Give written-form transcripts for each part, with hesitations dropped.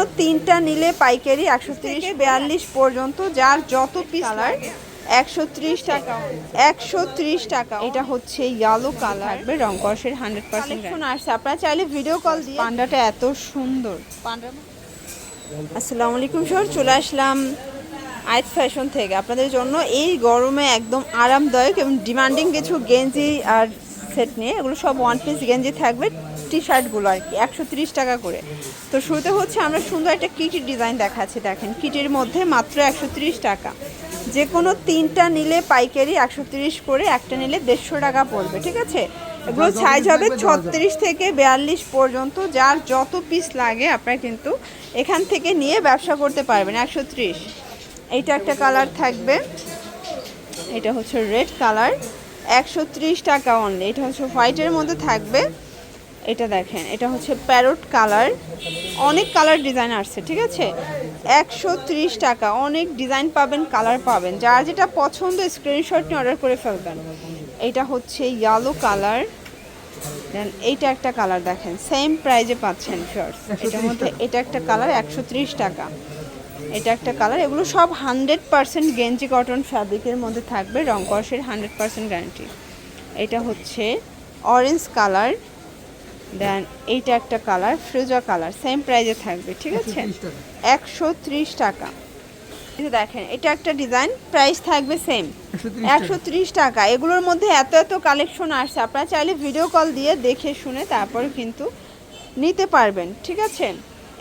কোনো তিনটা নিলে পাইকারি 130 থেকে 42 পর্যন্ত, যার যত পিস কালার 130 টাকা। 130 টাকা। এটা হচ্ছে ইয়েলো কালার, থাকবে রং কষের 100% কালেকশন আসছে। আপনারা চাইলে ভিডিও কল দিয়ে। পান্ডাটা এত সুন্দর। আসসালামু আলাইকুম স্যার, চলে আসলাম আইট ফ্যাশন থেকে আপনাদের জন্য এই গরমে একদম আরামদায়ক এবং ডিমান্ডিং কিছু গেঞ্জি আর সেট নিয়ে। এগুলো সব ওয়ান পিস গেঞ্জি থাকবে, টি শার্টগুলো আর কি 130 টাকা করে। তো শুরুতে হচ্ছে আমরা সুন্দর একটা কিটের ডিজাইন দেখাচ্ছি। দেখেন কিটের মধ্যে মাত্র 130 টাকা। যে কোনো তিনটা নিলে পাইকারি 130 করে, একটা নিলে 150 টাকা পড়বে। ঠিক আছে, এগুলো সাইজ হবে 36 থেকে 42 পর্যন্ত, যার যত পিস লাগে আপনারা কিন্তু এখান থেকে নিয়ে ব্যবসা করতে পারবেন। 130। এইটা একটা কালার থাকবে, এটা হচ্ছে রেড কালার, 130 টাকা অনলি। এটা হচ্ছে হোয়াইটের মধ্যে থাকবে। এটা দেখেন, এটা হচ্ছে প্যারট কালার, অনেক কালার ডিজাইন আসছে। ঠিক আছে, 130 টাকা। অনেক ডিজাইন পাবেন, কালার পাবেন, যার যেটা পছন্দ স্ক্রিনশট নিয়ে অর্ডার করে ফেলবেন। এটা হচ্ছে ইয়েলো কালার, দেন এইটা একটা কালার দেখেন সেম প্রাইজে পাচ্ছেন শর্টস। এটার মধ্যে এটা একটা কালার 130 টাকা। এটা একটা কালার। এগুলো সব 100% গেঞ্জি কটন ফ্যাব্রিকের মধ্যে থাকবে, রং কষের 100% গ্যারান্টি। এটা হচ্ছে অরেঞ্জ কালার, দেন এইটা একটা কালার ফ্রোজা কালার, সেম প্রাইজে থাকবে। ঠিক আছে, 130 টাকা। দেখেন এটা একটা ডিজাইন, প্রাইস থাকবে সেম 130 টাকা। এগুলোর মধ্যে এত এত কালেকশন আসছে, আপনারা চাইলে ভিডিও কল দিয়ে দেখে শুনে তারপরে কিন্তু নিতে পারবেন। ঠিক আছে,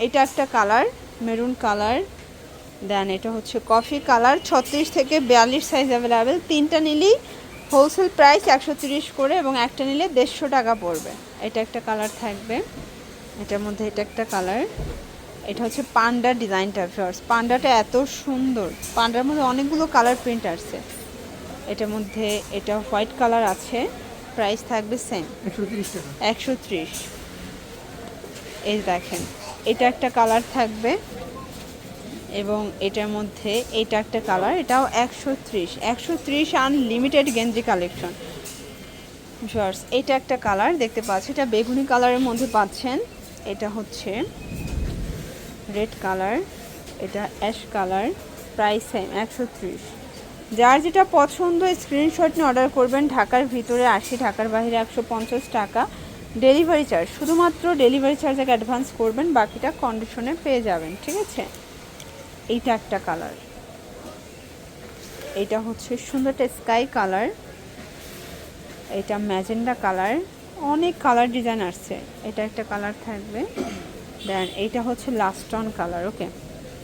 এটা একটা কালার মেরুন কালার, দেন এটা হচ্ছে কফি কালার, 36 থেকে 42 সাইজ অ্যাভেলেবেল। তিনটা নিলেই হোলসেল প্রাইস 130 করে এবং একটা নিলে 150 টাকা পড়বে। এটা একটা কালার থাকবে, এটার মধ্যে এটা একটা কালার। এটা হচ্ছে পান্ডা ডিজাইনটা ফিয়ার্স, পান্ডাটা এত সুন্দর। পান্ডার মধ্যে অনেকগুলো কালার প্রিন্ট আসছে। এটার মধ্যে এটা হোয়াইট কালার আছে, প্রাইস থাকবে সেম 130। এই দেখেন এটা একটা কালার থাকবে এবং এটার মধ্যে এটা একটা কালার, এটাও 130 আনলিমিটেড গেঞ্জি কালেকশন ফিয়ার্স। এটা একটা কালার দেখতে পাচ্ছেন, এটা বেগুনি কালারের মধ্যে পাচ্ছেন। এটা হচ্ছে রেড কালার, এটা অ্যাশ কালার, প্রাইস সেম 130। যার যেটা পছন্দ স্ক্রিনশট নিয়ে অর্ডার করবেন। ঢাকার ভিতরে 80, ঢাকার বাইরে 150 টাকা ডেলিভারি চার্জ। শুধুমাত্র ডেলিভারি চার্জ আগে অ্যাডভান্স করবেন, বাকিটা কন্ডিশনে পেয়ে যাবেন। ঠিক আছে, এইটা একটা কালার, এটা হচ্ছে সুন্দরটা স্কাই কালার, এটা ম্যাজেন্ডা কালার, অনেক কালার ডিজাইন আসছে। এটা একটা কালার থাকবে, দেন এইটা হচ্ছে লাস্ট অন কালার। ওকে,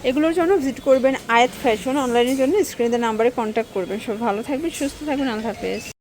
এগুলোর জন্য ভিজিট করবেন আয়াত ফ্যাশন। অনলাইনের জন্য স্ক্রিনের নাম্বারে কন্ট্যাক্ট করবেন। সব ভালো থাকবেন, সুস্থ থাকবেন, আল্লাহ হাফেজ।